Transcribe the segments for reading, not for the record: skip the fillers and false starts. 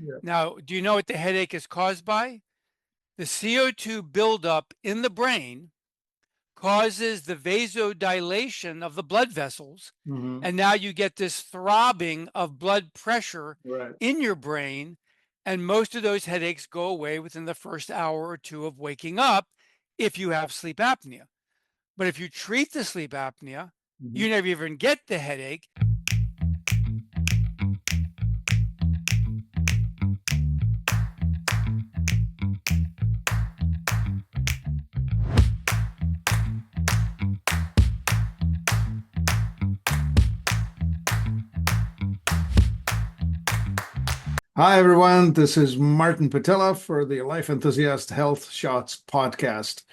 Yeah. Now, do you know what the headache is caused by? The CO2 buildup in the brain causes the vasodilation of the blood vessels. Mhm. And now you get this throbbing of blood pressure Right. in your brain. And most of those headaches go away within the first hour or two of waking up if you have sleep apnea. But if you treat the sleep apnea, you never even get the headache. Hi, everyone. This is Martin Pytela for the Life Enthusiast Health Shots podcast.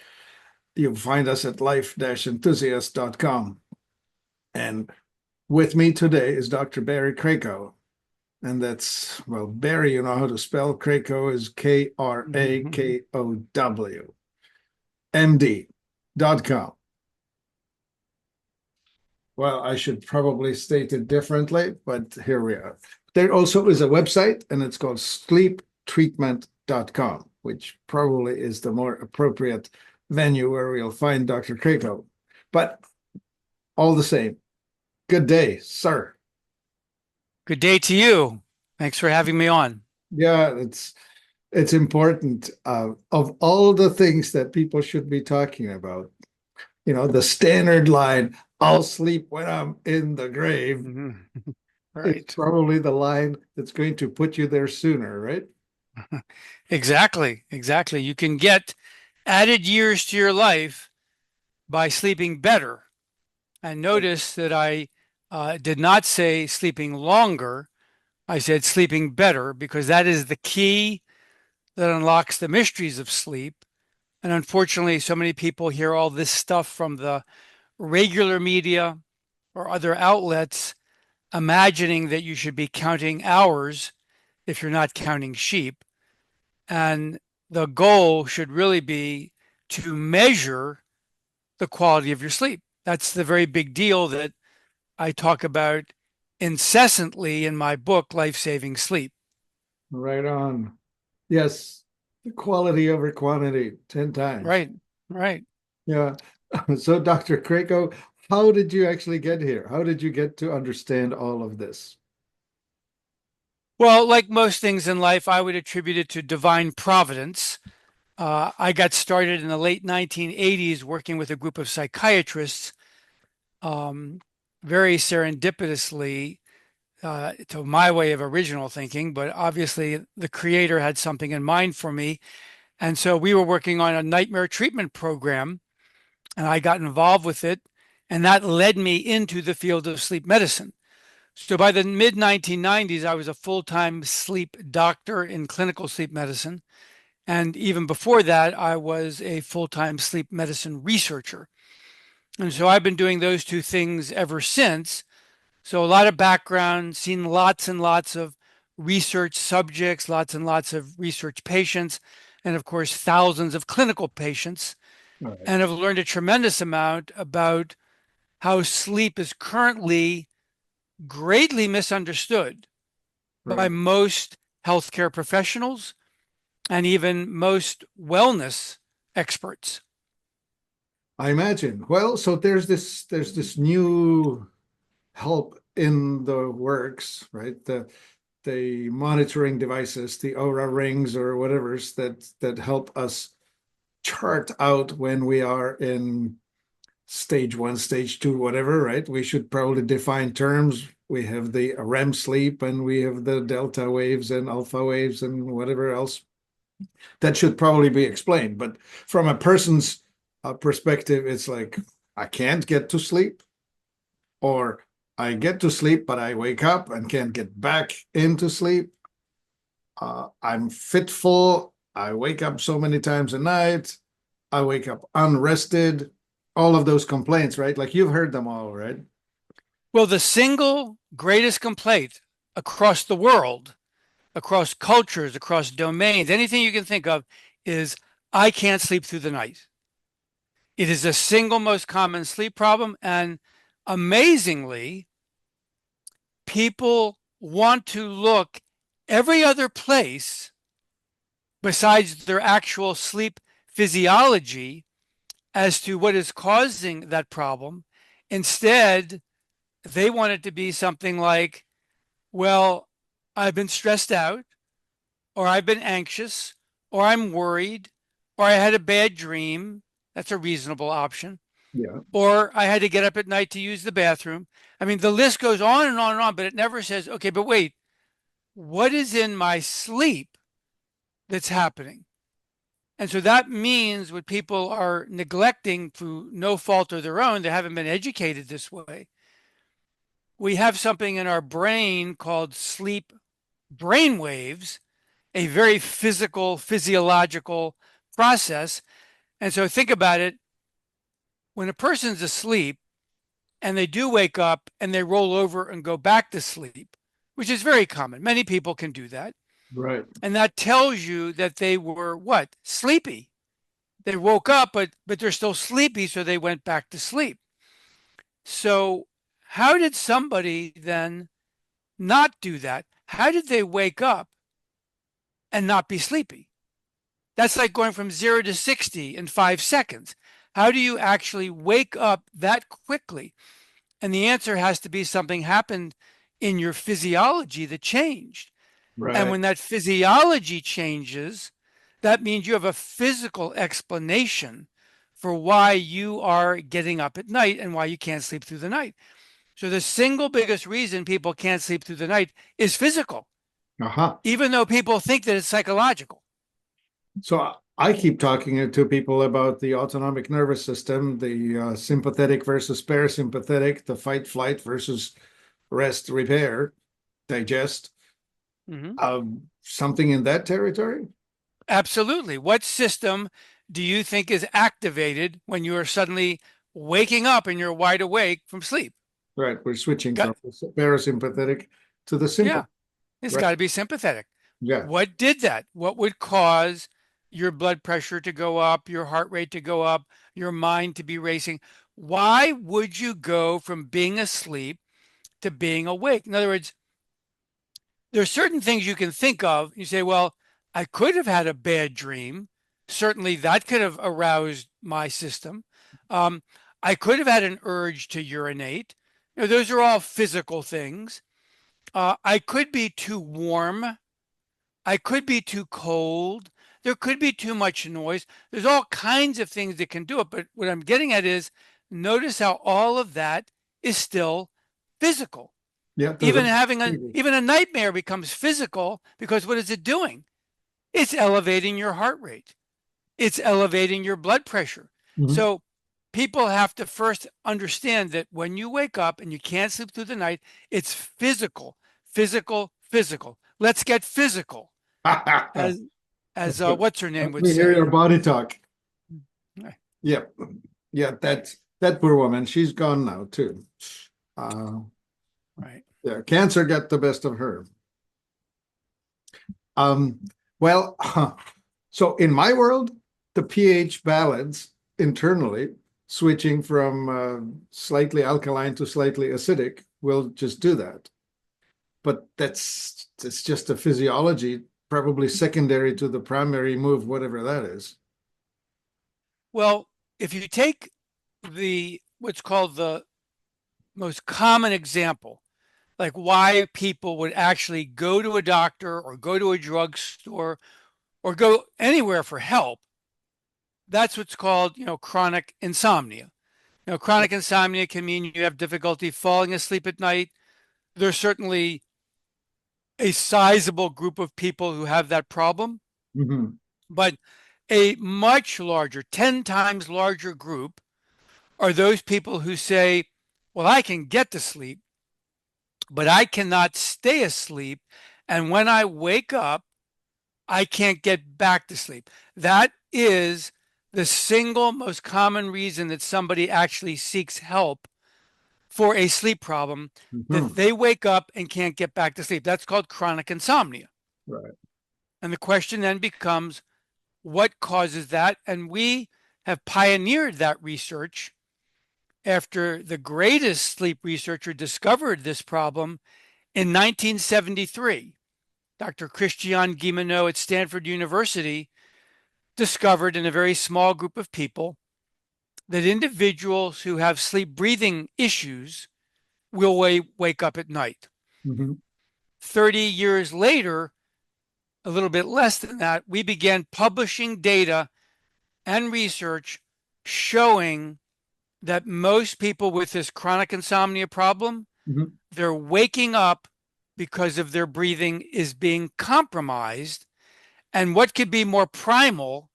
You'll find us at life-enthusiast.com. And with me today is Dr. Barry Krakow. And that's, well, Barry, you know how to spell. Krakow is Krakow, MD.com. Well, I should probably state it differently, but here we are. There also is a website, and it's called sleeptreatment.com, which probably is the more appropriate venue where we'll find Dr. Krakow. But all the same, good day, sir. Good day to you. Thanks for having me on. Yeah, it's important. Of all the things that people should be talking about, you know, the standard line, I'll sleep when I'm in the grave. Right. It's probably the line that's going to put you there sooner, right? Exactly. You can get added years to your life by sleeping better. And notice that I did not say sleeping longer. I said sleeping better, because that is the key that unlocks the mysteries of sleep. And unfortunately, so many people hear all this stuff from the regular media or other outlets, imagining that you should be counting hours if you're not counting sheep. And the goal should really be to measure the quality of your sleep. That's the very big deal that I talk about incessantly in my book, Life Saving Sleep. Right on. Yes, the quality over quantity 10 times. Right. Yeah. So, Dr. Krakow, how did you actually get here? How did you get to understand all of this? Well, like most things in life, I would attribute it to divine providence. I got started in the late 1980s working with a group of psychiatrists, very serendipitously, to my way of original thinking, but obviously the creator had something in mind for me. And so we were working on a nightmare treatment program, and I got involved with it, and that led me into the field of sleep medicine. So by the mid 1990s, I was a full-time sleep doctor in clinical sleep medicine. And even before that, I was a full-time sleep medicine researcher. And so I've been doing those two things ever since. So a lot of background, seen lots and lots of research subjects, lots and lots of research patients, and of course, thousands of clinical patients. Right. And have learned a tremendous amount about how sleep is currently greatly misunderstood by most healthcare professionals and even most wellness experts. I imagine. Well, so there's this new help in the works, right? The monitoring devices, the Aura rings or whatever's that help us chart out when we are in stage 1, stage 2, whatever, right? We should probably define terms. We have the REM sleep and we have the delta waves and alpha waves and whatever else. That should probably be explained. But from a person's perspective, it's like, I can't get to sleep, or I get to sleep, but I wake up and can't get back into sleep. I'm fitful. I wake up so many times a night. I wake up unrested. All of those complaints, right? Like you've heard them all, right? Well, the single greatest complaint across the world, across cultures, across domains, anything you can think of, is I can't sleep through the night. It is the single most common sleep problem. And amazingly, people want to look every other place besides their actual sleep physiology as to what is causing that problem. Instead, they want it to be something like, well, I've been stressed out, or I've been anxious, or I'm worried, or I had a bad dream. That's a reasonable option. Yeah. Or I had to get up at night to use the bathroom. I mean, the list goes on and on and on, but it never says, okay, but wait, what is in my sleep that's happening? And so that means what people are neglecting through no fault of their own, they haven't been educated this way. We have something in our brain called sleep brain waves, a very physical, physiological process. And so think about it. When a person's asleep and they do wake up and they roll over and go back to sleep, which is very common. Many people can do that. Right. And that tells you that they were what? Sleepy. They woke up, but they're still sleepy, so they went back to sleep. So how did somebody then not do that? How did they wake up and not be sleepy? That's like going from 0 to 60 in 5 seconds. How do you actually wake up that quickly? And the answer has to be something happened in your physiology that changed. And Right. when that physiology changes, that means you have a physical explanation for why you are getting up at night and why you can't sleep through the night. So the single biggest reason people can't sleep through the night is physical, Uh-huh. even though people think that it's psychological. So I keep talking to people about the autonomic nervous system, the sympathetic versus parasympathetic, the fight, flight versus rest, repair, digest. Mhm. Something in that territory? Absolutely. What system do you think is activated when you are suddenly waking up and you're wide awake from sleep? Right. We're switching Got, from the parasympathetic to the yeah, sympathetic. it's Right. got to be sympathetic. Yeah. What did that? What would cause your blood pressure to go up, your heart rate to go up, your mind to be racing? Why would you go from being asleep to being awake? In other words, there are certain things you can think of. You say, well, I could have had a bad dream. Certainly that could have aroused my system. Um, I could have had an urge to urinate. You know, those are all physical things. I could be too warm. I could be too cold. There could be too much noise. There's all kinds of things that can do it. But what I'm getting at is notice how all of that is still physical. Yeah. Even Doesn't. having even a nightmare becomes physical because what is it doing? It's elevating your heart rate. It's elevating your blood pressure. Mhm. So people have to first understand that when you wake up and you can't sleep through the night, it's physical, physical, physical. Let's get physical, as what's her name Let would me hear your say. body talk. Right. Yeah. Yeah. That's that poor woman. She's gone now too. Uh, Right. yeah. Cancer got the best of her. Um, well, so in my world, the pH balance internally, switching from slightly alkaline to slightly acidic, will just do that. But that's just a physiology, probably secondary to the primary move, whatever that is. Well, if you take the what's called the most common example, like why people would actually go to a doctor or go to a drugstore or go anywhere for help, that's what's called, chronic insomnia. Chronic insomnia can mean you have difficulty falling asleep at night. There's certainly a sizable group of people who have that problem, Mhm. but a much larger, 10 times larger group are those people who say, well, I can get to sleep, but I cannot stay asleep. And when I wake up, I can't get back to sleep. That is the single most common reason that somebody actually seeks help for a sleep problem, that Mhm. they wake up and can't get back to sleep. That's called chronic insomnia. Right. And the question then becomes, what causes that? And we have pioneered that research after the greatest sleep researcher discovered this problem in 1973. Dr. Christian Guilleminault at Stanford University discovered in a very small group of people that individuals who have sleep breathing issues will wake up at night. Hmm. 30 years later, a little bit less than that, we began publishing data and research showing that most people with this chronic insomnia problem, Hmm. they're waking up because of their breathing is being compromised. And what could be more primal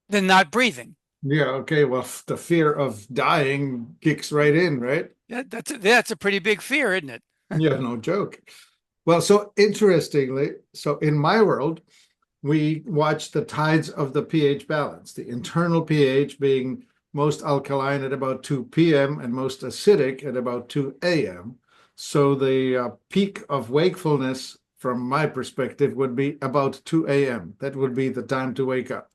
than not breathing? Yeah, okay. Well, the fear of dying kicks right in, right? That's a pretty big fear, isn't it? Yeah, no joke. Well, so interestingly, so in my world, we watch the tides of the pH balance, the internal pH being most alkaline at about 2 p.m. and most acidic at about 2 a.m. So the peak of wakefulness, from my perspective, would be about 2 a.m. That would be the time to wake up.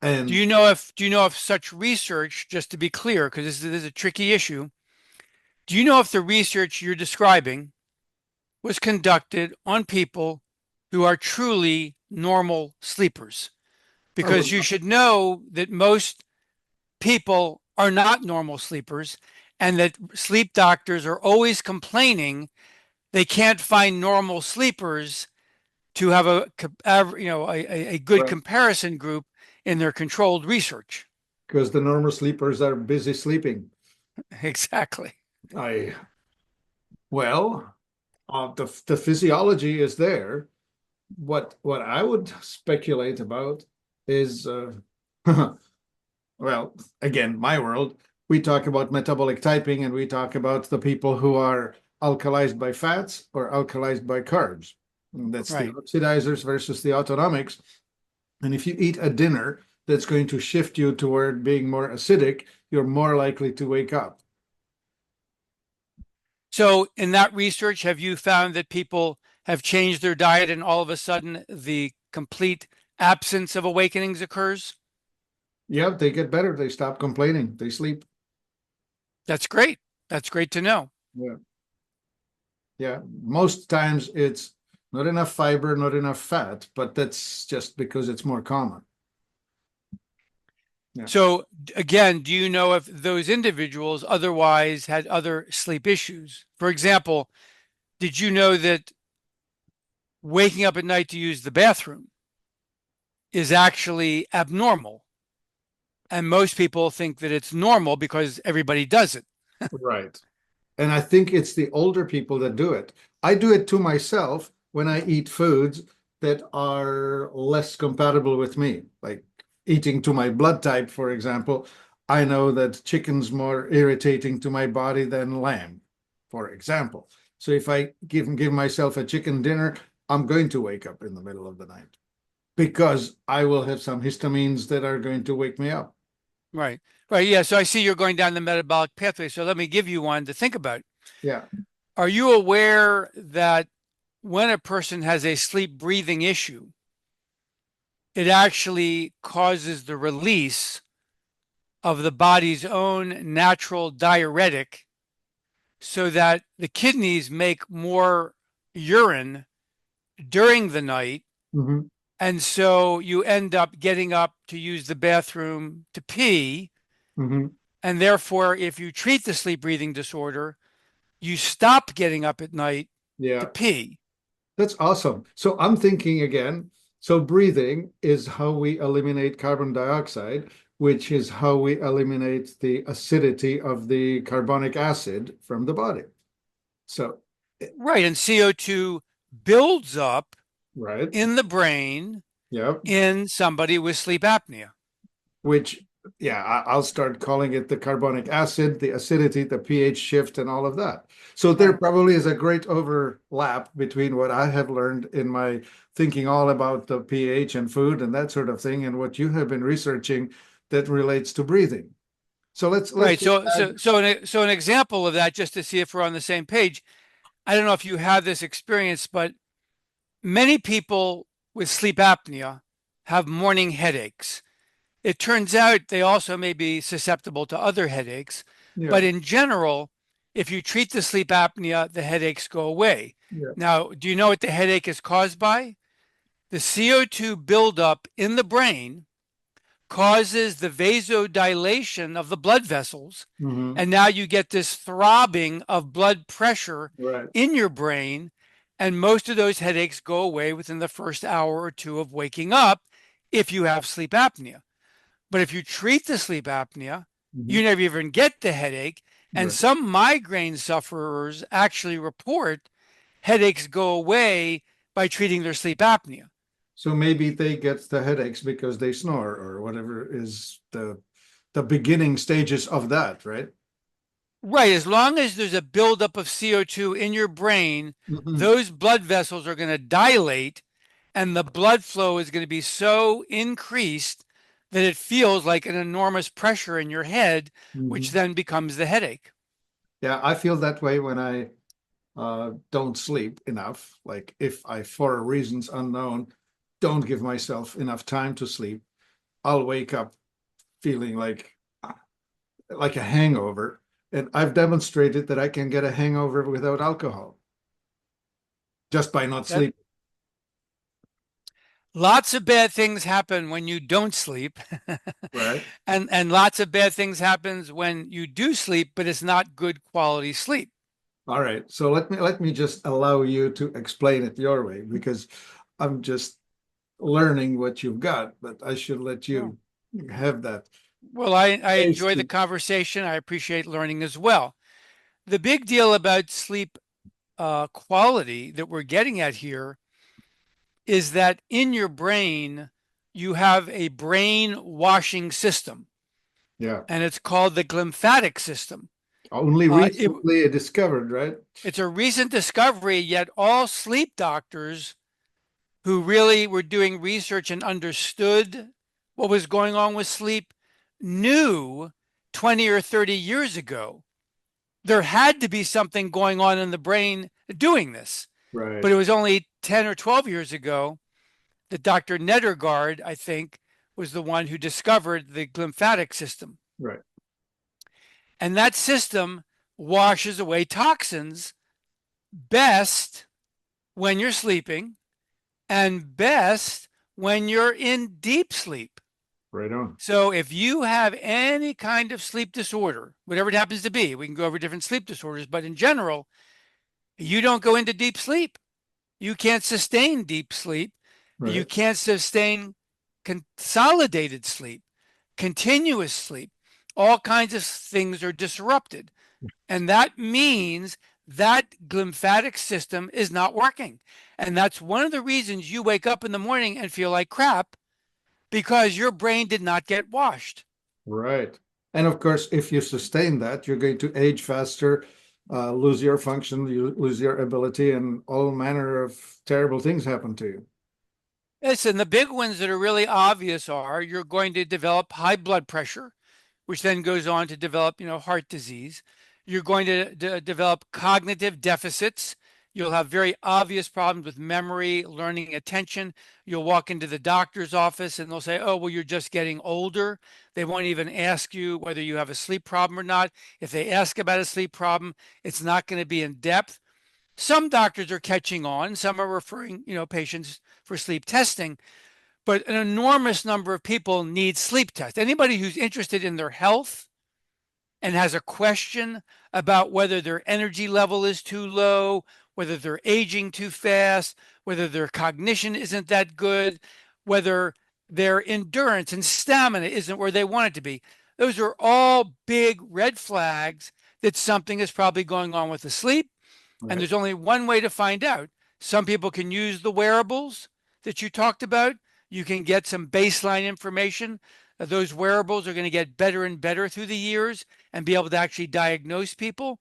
Do And you know if such research, just to be clear, because this is a tricky issue, do you know if the research you're describing was conducted on people who are truly normal sleepers? Because you oh, should know that most people are not normal sleepers and that sleep doctors are always complaining they can't find normal sleepers to have a good right, comparison group in their controlled research. because the normal sleepers are busy sleeping. Exactly. I well, the physiology is there. What I would speculate about is well, again, my world, we talk about metabolic typing and we talk about the people who are alkalized by fats or alkalized by carbs. And that's the Right. oxidizers versus the autonomics. And if you eat a dinner that's going to shift you toward being more acidic, you're more likely to wake up. So, in that research, have you found that people have changed their diet and all of a sudden the complete absence of awakenings occurs? Yeah, they get better. They stop complaining. They sleep. That's great. That's great to know. Yeah. Yeah. Most times it's not enough fiber, not enough fat, but that's just because it's more common. Yeah. So, again, do you know if those individuals otherwise had other sleep issues? For example, did you know that waking up at night to use the bathroom is actually abnormal? And most people think that it's normal because everybody does it. Right. And I think it's the older people that do it. I do it to myself when I eat foods that are less compatible with me, like eating to my blood type, for example. I know that chicken's more irritating to my body than lamb, for example. So if I give myself a chicken dinner, I'm going to wake up in the middle of the night because I will have some histamines that are going to wake me up. Right. Right. Yeah. So I see you're going down the metabolic pathway. So let me give you one to think about. Yeah. Are you aware that when a person has a sleep breathing issue, it actually causes the release of the body's own natural diuretic so that the kidneys make more urine during the night. Hmm. And so you end up getting up to use the bathroom to pee. Hmm. And therefore, if you treat the sleep breathing disorder, you stop getting up at night to Yeah. pee. That's awesome. So I'm thinking again, so breathing is how we eliminate carbon dioxide, which is how we eliminate the acidity of the carbonic acid from the body. So, Right. And CO2 builds up right. in the brain Yeah. in somebody with sleep apnea. Which, yeah, I'll start calling it the carbonic acid, the acidity, the pH shift, and all of that. So there Right. probably is a great overlap between what I have learned in my thinking all about the pH and food and that sort of thing, and what you have been researching that relates to breathing. So let's Right. just add, So an example of that, just to see if we're on the same page. I don't know if you have this experience, but many people with sleep apnea have morning headaches. It turns out they also may be susceptible to other headaches, yeah, but in general, if you treat the sleep apnea, the headaches go away. Yeah. Now, do you know what the headache is caused by? The CO2 buildup in the brain causes the vasodilation of the blood vessels. Hmm. And now you get this throbbing of blood pressure Right. in your brain. And most of those headaches go away within the first hour or two of waking up if you have sleep apnea. But if you treat the sleep apnea, Hmm. you never even get the headache. And Right. some migraine sufferers actually report headaches go away by treating their sleep apnea. So maybe they get the headaches because they snore or whatever is the beginning stages of that, right? Right. As long as there's a buildup of CO2 in your brain, Hmm. those blood vessels are going to dilate and the blood flow is going to be so increased that it feels like an enormous pressure in your head, which Hmm. then becomes the headache. Yeah, I feel that way when I don't sleep enough. Like if I, for reasons unknown, don't give myself enough time to sleep, I'll wake up feeling like a hangover. And I've demonstrated that I can get a hangover without alcohol just by not That sleeping, lots of bad things happen when you don't sleep. right? And lots of bad things happens when you do sleep, but it's not good quality sleep. All right. So let me just allow you to explain it your way because I'm just learning what you've got, but I should let Oh. you have that Well, I enjoy the tasty. conversation. I appreciate learning as well. The big deal about sleep quality that we're getting at here is that in your brain, you have a brain washing system, Yeah. and it's called the glymphatic system. Only It, recently discovered, right? it's a recent discovery, yet all sleep doctors who really were doing research and understood what was going on with sleep knew 20 or 30 years ago there had to be something going on in the brain doing this. Right. But it was only 10 or 12 years ago that Dr. Nedergaard, I think, was the one who discovered the glymphatic system. Right. And that system washes away toxins best when you're sleeping and best when you're in deep sleep. Right on. So if you have any kind of sleep disorder, whatever it happens to be, we can go over different sleep disorders, but in general, you don't go into deep sleep. You can't sustain deep sleep. You Right. can't sustain consolidated sleep, continuous sleep. All kinds of things are disrupted. And that means that glymphatic system is not working. And that's one of the reasons you wake up in the morning and feel like crap because your brain did not get washed. Right. And of course, if you sustain that, you're going to age faster, lose your function, you lose your ability, and all manner of terrible things happen to you. Listen, the big ones that are really obvious are you're going to develop high blood pressure, which then goes on to develop, heart disease. You're going to develop cognitive deficits. You'll have very obvious problems with memory, learning, attention. You'll walk into the doctor's office and they'll say, oh, well, you're just getting older. They won't even ask you whether you have a sleep problem or not. If they ask about a sleep problem, it's not going to be in depth. Some doctors are catching on. Some are referring, patients for sleep testing, but an enormous number of people need sleep tests. Anybody who's interested in their health and has a question about whether their energy level is too low, whether they're aging too fast, whether their cognition isn't that good, whether their endurance and stamina isn't where they want it to be. Those are all big red flags that something is probably going on with the sleep. And Right. there's only one way to find out. Some people can use the wearables that you talked about. You can get some baseline information. Those wearables are going to get better and better through the years and be able to actually diagnose people.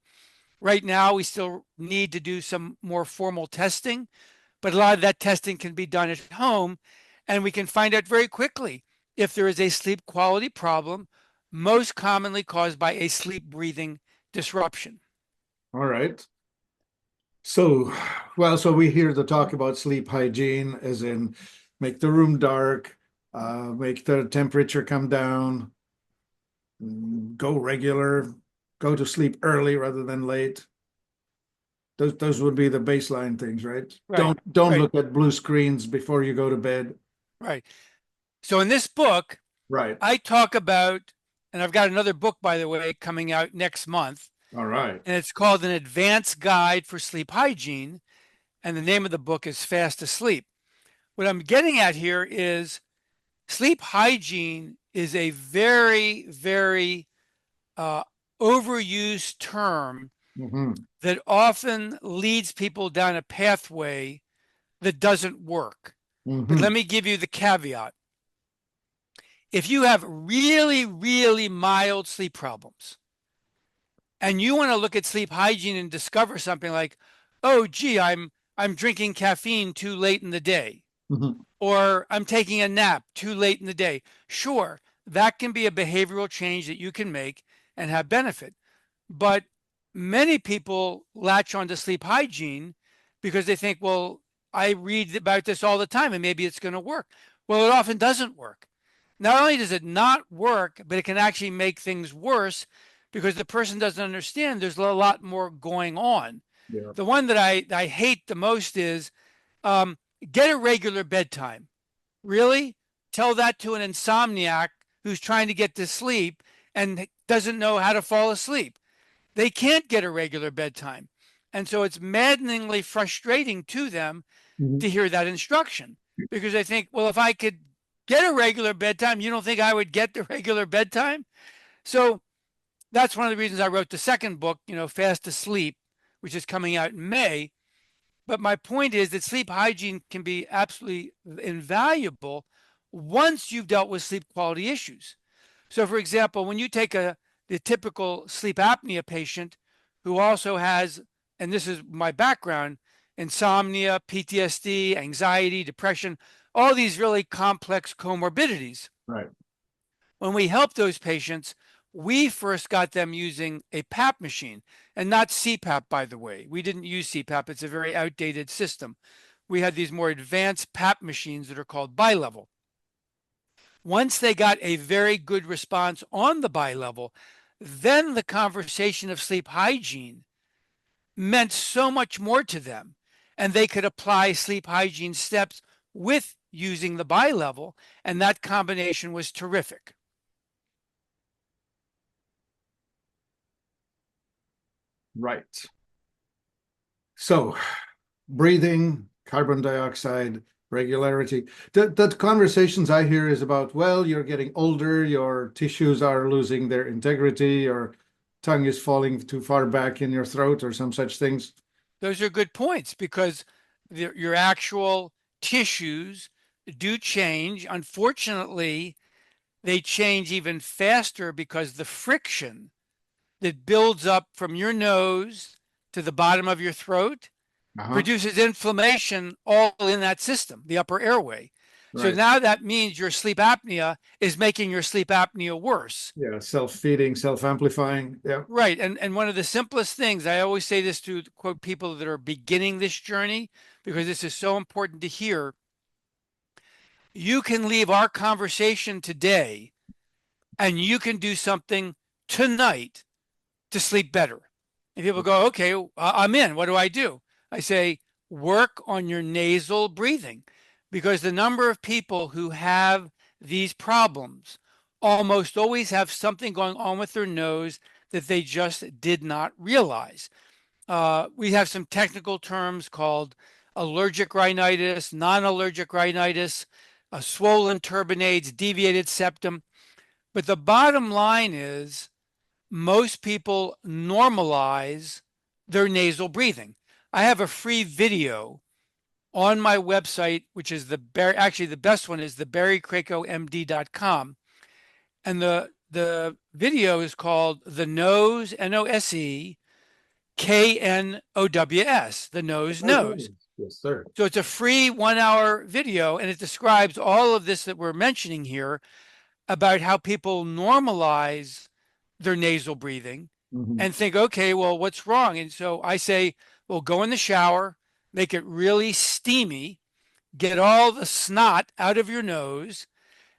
Right now, we still need to do some more formal testing, but a lot of that testing can be done at home, and we can find out very quickly if there is a sleep quality problem, most commonly caused by a sleep breathing disruption. All right. So, well, so we hear the talk about sleep hygiene, as in make the room dark, make the temperature come down, go regular, go to sleep early rather than late. Those would be the baseline things, right? Right. Don't Right. look at blue screens before you go to bed. Right. So in this book, Right. I talk about, and I've got another book, by the way, coming out next month, All right. and it's called An Advanced Guide for Sleep Hygiene. And the name of the book is Fast Asleep. What I'm getting at here is sleep hygiene is a very, very uh, overused term Hmm. that often leads people down a pathway that doesn't work. But Hmm. let me give you the caveat. If you have really, really mild sleep problems and you want to look at sleep hygiene and discover something like, oh, gee, I'm drinking caffeine too late in the day, Hmm. or I'm taking a nap too late in the day. Sure, that can be a behavioral change that you can make and have benefit. But many people latch on to sleep hygiene because they think, well, I read about this all the time and maybe it's going to work. Well, it often doesn't work. Not only does it not work, but it can actually make things worse because the person doesn't understand there's a lot more going on. Yeah. The one that I hate the most is um, get a regular bedtime. Really? Tell that to an insomniac who's trying to get to sleep and doesn't know how to fall asleep. They can't get a regular bedtime. And so it's maddeningly frustrating to them Mhm. to hear that instruction because they think, well, if I could get a regular bedtime, you don't think I would get the regular bedtime? So that's one of the reasons I wrote the second book, Fast Asleep, which is coming out in May. But my point is that sleep hygiene can be absolutely invaluable once you've dealt with sleep quality issues. So, for example, when you take the typical sleep apnea patient who also has, and this is my background, insomnia, PTSD, anxiety, depression, all these really complex comorbidities. Right. When we help those patients, we first got them using a PAP machine and not CPAP, by the way. We didn't use CPAP, it's a very outdated system. We had these more advanced PAP machines that are called bilevel. Once they got a very good response on the bilevel, then the conversation of sleep hygiene meant so much more to them. And they could apply sleep hygiene steps with using the bilevel. And that combination was terrific. Right. So, breathing, carbon dioxide, regularity. The conversations I hear is about, well, you're getting older, your tissues are losing their integrity, your tongue is falling too far back in your throat, or some such things. Those are good points because your actual tissues do change. Unfortunately, they change even faster because the friction that builds up from your nose to the bottom of your throat Uh-huh. produces inflammation all in that system, the upper airway. So Right. now that means your sleep apnea is making your sleep apnea worse. Yeah, self-feeding, self-amplifying. Yeah. Right. And one of the simplest things, I always say this to quote people that are beginning this journey, because this is so important to hear. You can leave our conversation today and you can do something tonight to sleep better. And people go, okay, I'm in. What do I do? I say, work on your nasal breathing because the number of people who have these problems almost always have something going on with their nose that they just did not realize. We have some technical terms called allergic rhinitis, non-allergic rhinitis, swollen turbinates, deviated septum. But the bottom line is most people normalize their nasal breathing. I have a free video on my website, which is actually the best one is the barrycrakowmd.com. And the video is called The Nose, Nose, KNOWS, the nose knows. Yes, sir. So it's a free 1 hour video and it describes all of this that we're mentioning here about how people normalize their nasal breathing Mhm. and think, okay, well, what's wrong? And so I say, well, go in the shower, make it really steamy, get all the snot out of your nose,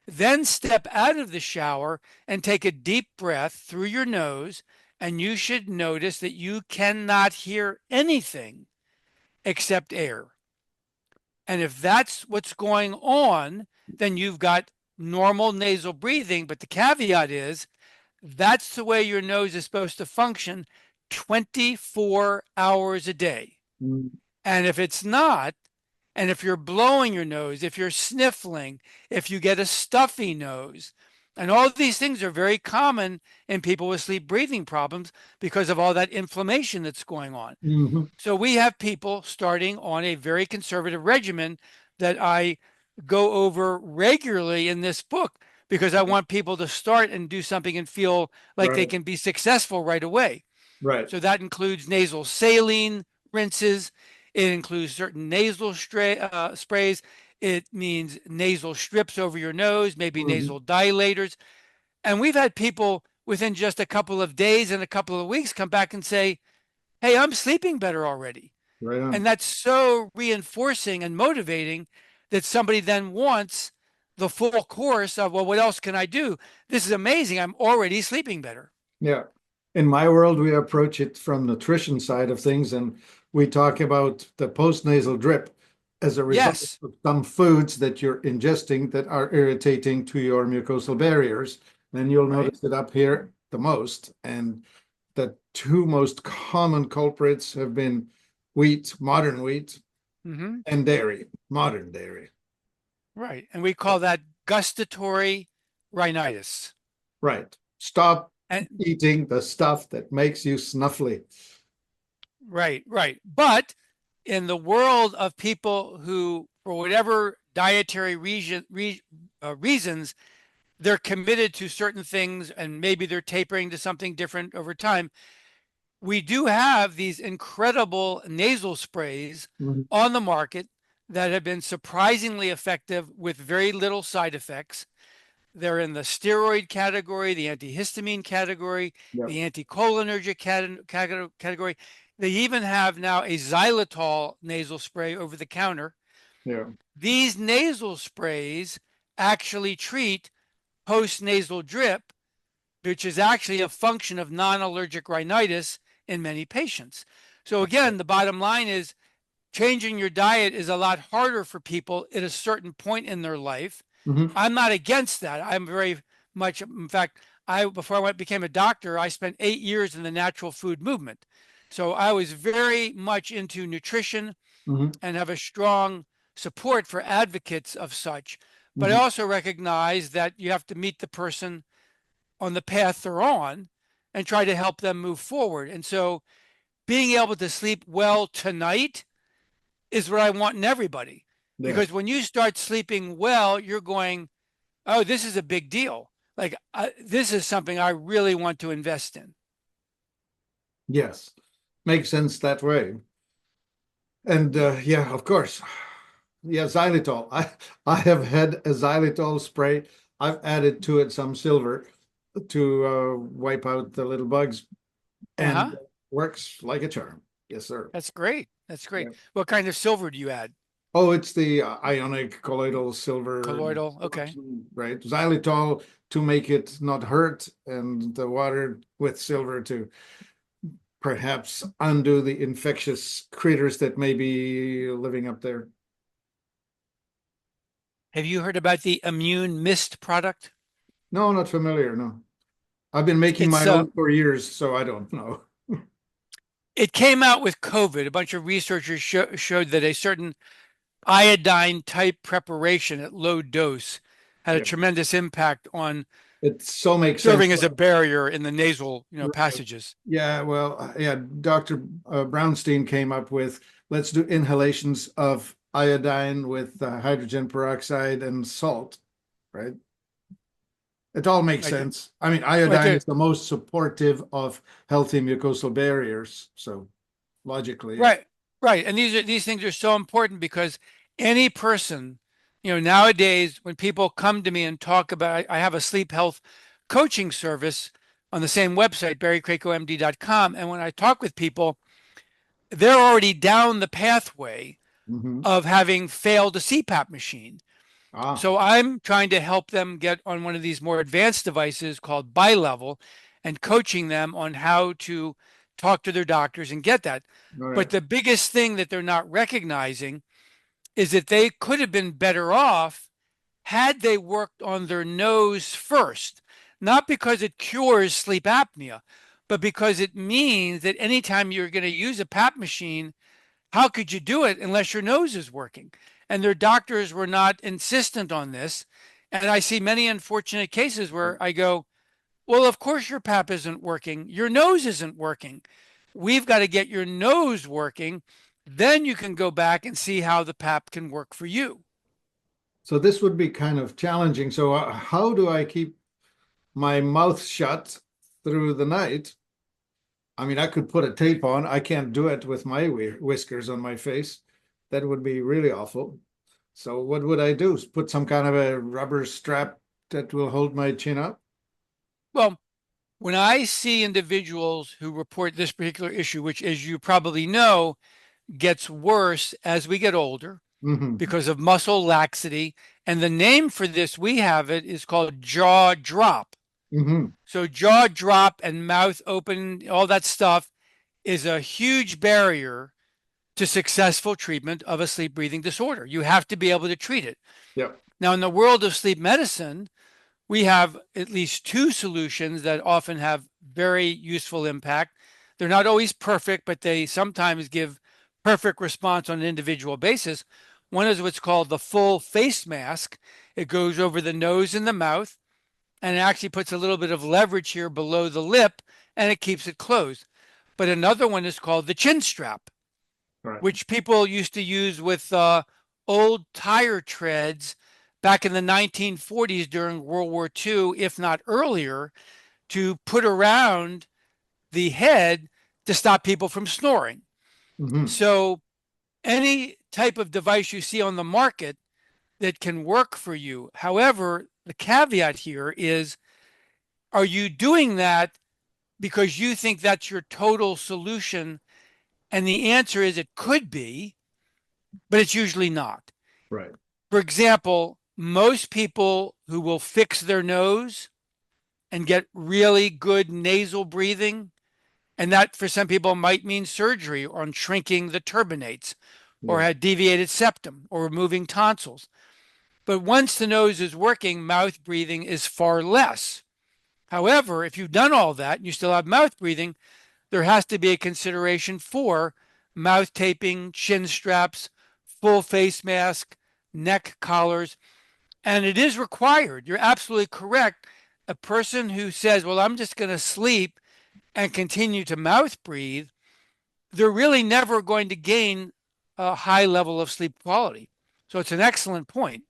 then step out of the shower and take a deep breath through your nose and you should notice that you cannot hear anything except air. And if that's what's going on, then you've got normal nasal breathing. But the caveat is that's the way your nose is supposed to function 24 hours a day. Mm. And if it's not, and if you're blowing your nose, if you're sniffling, if you get a stuffy nose, and all of these things are very common in people with sleep breathing problems because of all that inflammation that's going on. Mhm. So we have people starting on a very conservative regimen that I go over regularly in this book because I want people to start and do something and feel like they Right, can be successful right away. right. So that includes nasal saline rinses. It includes certain nasal sprays. It means nasal strips over your nose, maybe Mhm. nasal dilators. And we've had people within just a couple of days and a couple of weeks come back and say, hey, I'm sleeping better already. Right And on. that's so reinforcing and motivating that somebody then wants the full course of, well, what else can I do? This is amazing. I'm already sleeping better. Yeah. In my world, we approach it from nutrition side of things, and we talk about the postnasal drip as a result Yes. of some foods that you're ingesting that are irritating to your mucosal barriers. And you'll Right. notice it up here the most. And the two most common culprits have been wheat, modern wheat, Mm-hmm. and dairy, modern dairy. Right. And we call that gustatory rhinitis. Right. Stop And eating the stuff that makes you snuffly. right, right. But in the world of people who, for whatever dietary reasons, they're committed to certain things and maybe they're tapering to something different over time. We do have these incredible nasal sprays Mhm. on the market that have been surprisingly effective with very little side effects. They're in the steroid category, the antihistamine category, Yep. the anticholinergic category. They even have now a xylitol nasal spray over the counter. Yeah. These nasal sprays actually treat post-nasal drip, which is actually a function of non-allergic rhinitis in many patients. So again, the bottom line is changing your diet is a lot harder for people at a certain point in their life. Mhm. I'm not against that. I'm very much, in fact, I before became a doctor, I spent 8 years in the natural food movement. So I was very much into nutrition Mhm. and have a strong support for advocates of such. But I Mhm. also recognize that you have to meet the person on the path they're on and try to help them move forward. And so being able to sleep well tonight is what I want in everybody. Yeah. Because when you start sleeping well, you're going, oh, this is a big deal. Like, this is something I really want to invest in. Yes. Makes sense that way. And yeah, of course. Yeah, xylitol. I have had a xylitol spray. I've added to it some silver to wipe out the little bugs, Uh and huh. works like a charm. Yes, sir. That's great. That's great. Yeah. What kind of silver do you add? Oh, it's the ionic colloidal silver Colloidal. Okay. solution, right? Xylitol to make it not hurt, and the water with silver to perhaps undo the infectious critters that may be living up there. Have you heard about the immune mist product? No, not familiar. No, I've been making It's my own for years, so I don't know. it came out with COVID. A bunch of researchers showed that a certain iodine type preparation at low dose had a Yeah, tremendous impact on it so makes sense. serving as a barrier in the nasal, Right. passages. Yeah, well, yeah, Dr. Brownstein came up with let's do inhalations of iodine with hydrogen peroxide and salt, right? It all makes Right, sense. I mean, right iodine there. is the most supportive of healthy mucosal barriers, so logically, yeah. Right, right. And these things are so important because any person, nowadays when people come to me and talk about, I have a sleep health coaching service on the same website, barrycrakowmd.com. And when I talk with people, they're already down the pathway Mhm. of having failed a CPAP machine. Ah, So I'm trying to help them get on one of these more advanced devices called bilevel. and coaching them on how to talk to their doctors and get that. All right. But the biggest thing that they're not recognizing is that they could have been better off had they worked on their nose first, not because it cures sleep apnea, but because it means that anytime you're going to use a PAP machine, how could you do it unless your nose is working? And their doctors were not insistent on this. And I see many unfortunate cases where I go, well, of course your PAP isn't working. Your nose isn't working. We've got to get your nose working. Then you can go back and see how the PAP can work for you. So this would be kind of challenging. So how do I keep my mouth shut through the night? I mean, I could put a tape on. I can't do it with my whiskers on my face. That would be really awful. So what would I do? Put some kind of a rubber strap that will hold my chin up? Well, when I see individuals who report this particular issue, which, as you probably know, gets worse as we get older Mm-hmm. because of muscle laxity. And the name for this, we have it, is called jaw drop. Mm-hmm. So jaw drop and mouth open, all that stuff is a huge barrier to successful treatment of a sleep breathing disorder. You have to be able to treat it. Yeah. Now, in the world of sleep medicine, we have at least two solutions that often have very useful impact. They're not always perfect, but they sometimes give perfect response on an individual basis. One is what's called the full face mask. It goes over the nose and the mouth, and it actually puts a little bit of leverage here below the lip, and it keeps it closed. But another one is called the chin strap, Right. which people used to use with old tire treads back in the 1940s during World War II, if not earlier, to put around the head to stop people from snoring. Mm-hmm. So any type of device you see on the market that can work for you. However, the caveat here is, are you doing that because you think that's your total solution? And the answer is it could be, but it's usually not. Right. For example, most people who will fix their nose and get really good nasal breathing, and that for some people might mean surgery on shrinking the turbinates or Yeah. had deviated septum or removing tonsils. But once the nose is working, mouth breathing is far less. However, if you've done all that and you still have mouth breathing, there has to be a consideration for mouth taping, chin straps, full face mask, neck collars, and it is required. You're absolutely correct. A person who says, well, I'm just going to sleep and continue to mouth breathe, they're really never going to gain a high level of sleep quality. So it's an excellent point.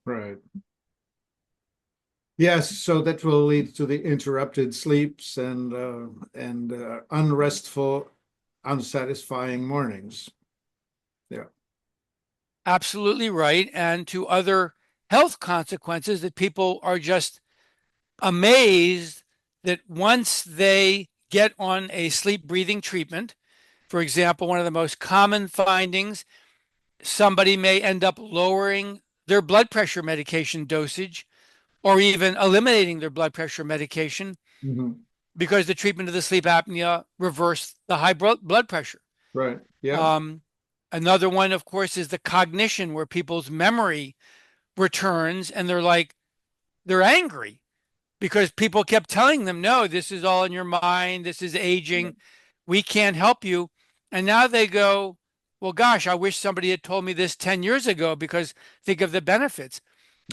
Right. Yes, so that will lead to the interrupted sleeps and unrestful, unsatisfying mornings. Yeah. Absolutely right. And to other health consequences that people are just amazed that once they get on a sleep breathing treatment, for example, one of the most common findings, somebody may end up lowering their blood pressure medication dosage or even eliminating their blood pressure medication Mhm. because the treatment of the sleep apnea reversed the high blood pressure. Right. Yeah. Um, Another one, of course, is the cognition, where people's memory returns and they're angry because people kept telling them, no, this is all in your mind. This is aging. We can't help you. And now they go, well, gosh, I wish somebody had told me this 10 years ago because think of the benefits.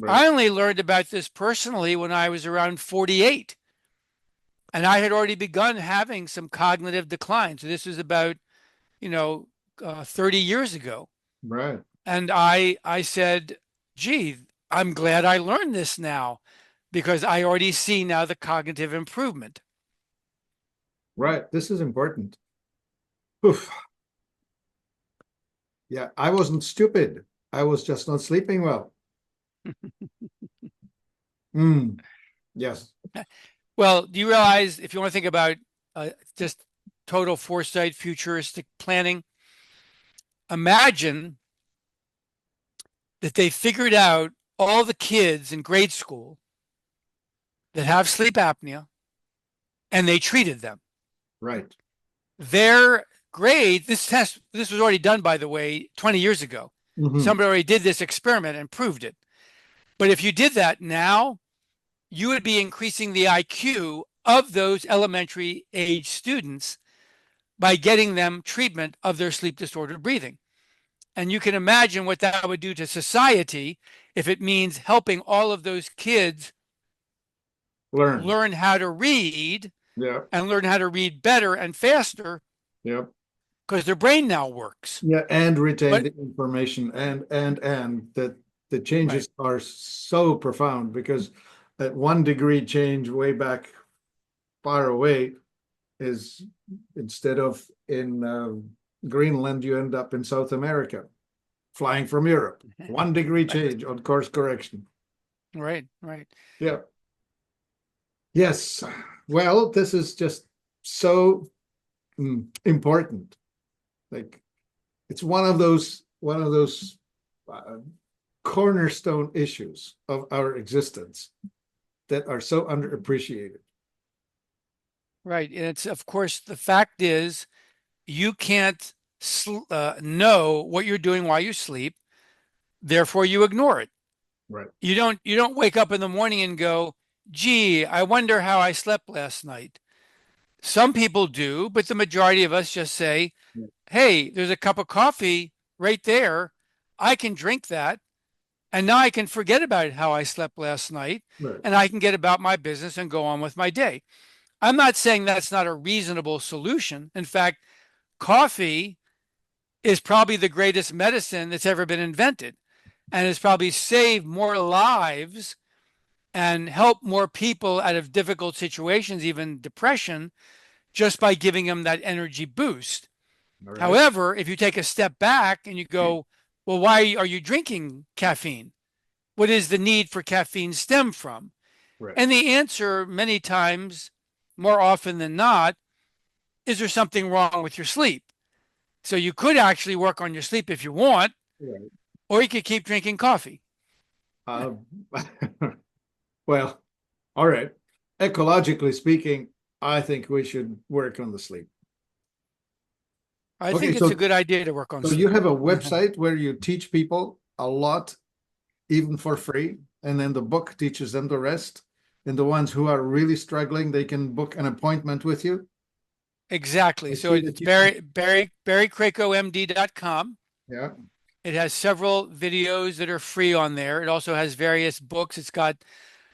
Right. I only learned about this personally when I was around 48. And I had already begun having some cognitive decline. So this was about, you know, 30 years ago. Right. And I said, gee, I'm glad I learned this now because I already see now the cognitive improvement. Right. This is important. Oof. Yeah, I wasn't stupid. I was just not sleeping well. Mm. Yes. Well, do you realize if you want to think about just total foresight, futuristic planning, imagine that they figured out all the kids in grade school that have sleep apnea and they treated them. Right. Their grade, this was already done, by the way, 20 years ago. Mhm. Somebody already did this experiment and proved it. But if you did that now, you would be increasing the IQ of those elementary age students by getting them treatment of their sleep disordered breathing. And you can imagine what that would do to society if it means helping all of those kids Learn. learn how to read Yeah. and learn how to read better and faster Yep. because their brain now works. Yeah, and retain But the information, and that the right, changes are so profound, because at 1 degree change way back far away is, instead of in Greenland, you end up in South America, flying from Europe. 1 degree right, change on course correction. right, right. Yeah. Yes. Well, this is just so important. Like, it's one of those uh, cornerstone issues of our existence that are so underappreciated. Right. And it's, of course, the fact is you can't know what you're doing while you sleep. Therefore, you ignore it. Right. You don't wake up in the morning and go, gee, I wonder how I slept last night. Some people do, but the majority of us just say, hey, there's a cup of coffee right there. I can drink that. And now I can forget about how I slept last night Right. and I can get about my business and go on with my day. I'm not saying that's not a reasonable solution. In fact, coffee is probably the greatest medicine that's ever been invented and has probably saved more lives and helped more people out of difficult situations, even depression, just by giving them that energy boost. All right. However, if you take a step back and you go, well, why are you drinking caffeine? What does the need for caffeine stem from? Right. And the answer, many times, more often than not, is there something wrong with your sleep? So you could actually work on your sleep if you want, Right. or you could keep drinking coffee. Uh, well, all right. Ecologically speaking, I think we should work on the sleep. I Okay, think it's a so good idea to work on so you sleep. have a website where you teach people a lot, even for free, and then the book teaches them the rest. And the ones who are really struggling, they can book an appointment with you. Exactly. I So see it's that you. barrycrakowmd.com. Yeah. It has several videos that are free on there. It also has various books. It's got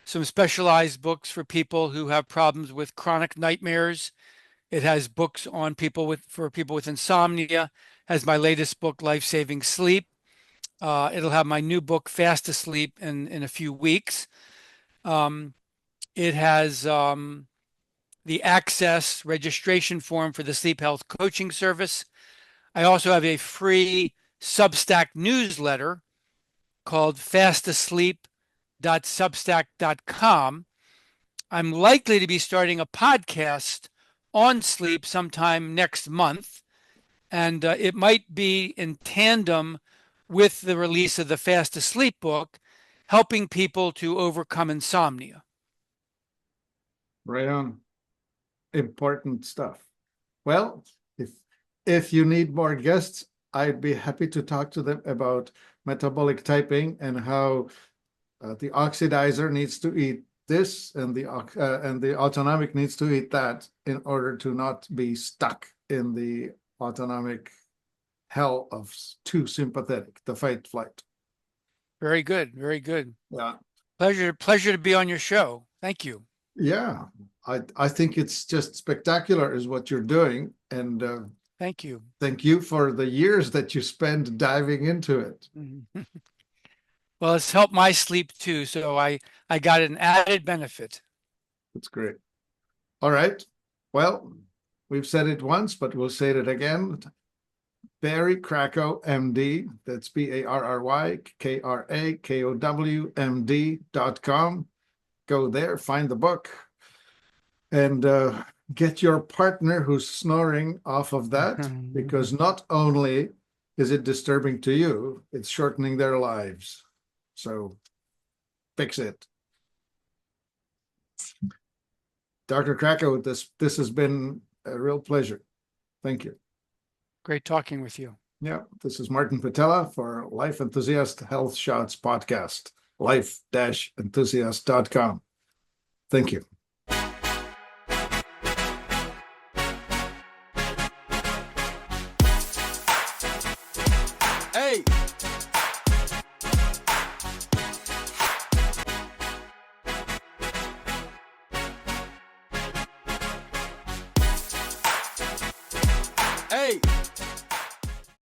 some specialized books for people who have problems with chronic nightmares. It has books on people with insomnia. Has my latest book, Life Saving Sleep. It'll have my new book, Fast Asleep, in a few weeks. Um, it has the access registration form for the sleep health coaching service. I also have a free Substack newsletter called fastasleep.substack.com. I'm likely to be starting a podcast on sleep sometime next month, and it might be in tandem with the release of the Fast Asleep book, helping people to overcome insomnia. Right on. Important stuff. Well, if you need more guests, I'd be happy to talk to them about metabolic typing and how the oxidizer needs to eat this, and the autonomic needs to eat that, in order to not be stuck in the autonomic hell of too sympathetic, the fight flight. Very good, very good. Yeah. Pleasure to be on your show. Thank you. Yeah. I think it's just spectacular is what you're doing. And Thank you. thank you for the years that you spend diving into it. Well, it's helped my sleep too, so I got an added benefit. It's great. All right. Well, we've said it once, but we'll say it again. Barry Krakow, MD. That's BarryKrakowMD.com. Go there, find the book, and get your partner who's snoring off of that, because not only is it disturbing to you, it's shortening their lives. So fix it. Dr. Krakow, this has been a real pleasure. Thank you. Great talking with you. Yeah, this is Martin Pytela for Life Enthusiast Health Shots podcast, life-enthusiast.com. Thank you. Hey!